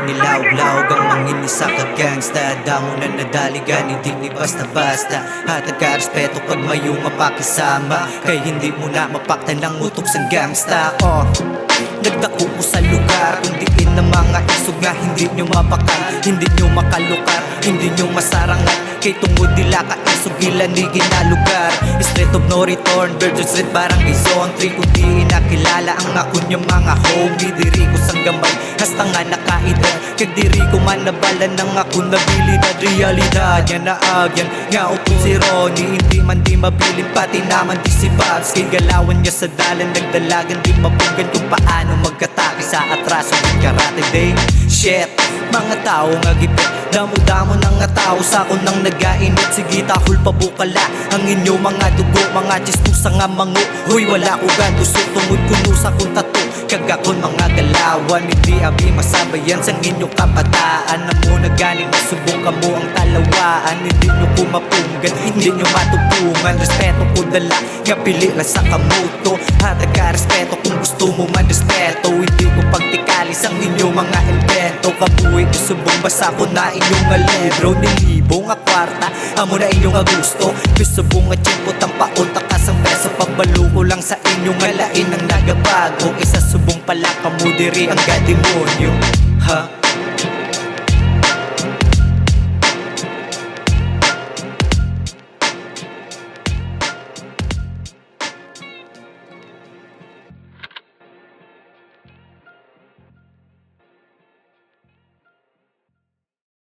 Nilaw-law ang mangini sa kagangsta. Damo na nadaligan, hindi ni basta-basta. Hatag ka respeto pag mayong mapakisama. Kay hindi mo na mapaktan ng utok sa gangsta. Nagdako ko sa lugar kung diin na mga isog nga hindi nyo mabakan, hindi nyo makalukar, hindi nyo masarangan. Kay tungod nila ka isog ilan di ginalugar. Street of no return, Virgin Street Barangay Zone 3. Kung di inakilala ang ako nyo mga homie, diri ko sang gamay hasta nga nakaedad. Kag diri ko man nabala ng ako nabilidad. Realidad yan na agyan nga upod si Ronnie, hindi man di mabilin pati naman di si Babs. Kay galawan niya sa dalan nagdalagan di mapunggan kung paano magkatake sa atraso ng karate day. Shit, mga tao nga gipit, damo-damo ng nga tao sa akong nang nagainit. Sige tahol pa bukala ang inyo mga dugo, mga chispusa nga mango. Huy wala ko ganduso tungod kuno sa kong tato. Kagakon mga galawan, hindi abi masabayan sang inyong kabataan. Na mo naganing masubong ka mo ang talawaan. Hindi nyo kumapunggan, hindi nyo matutungan. Respeto ko dala, nga pili lang sa kamuto. Hatag ka respeto kung gusto mo man respeto. Hindi ko pagtikalis ang inyong mga invento. Kabuhi ko subong basa ko na inyong nga libro. Nilibo nga kwarta, amo na inyong nga gusto. Pisubong nga tiyempo tampaon takas ang peso. Pagbalo ko lang sa inyong nga lain ang nagabago. Isa subong pala kamudiri ang gademonyo. Ha?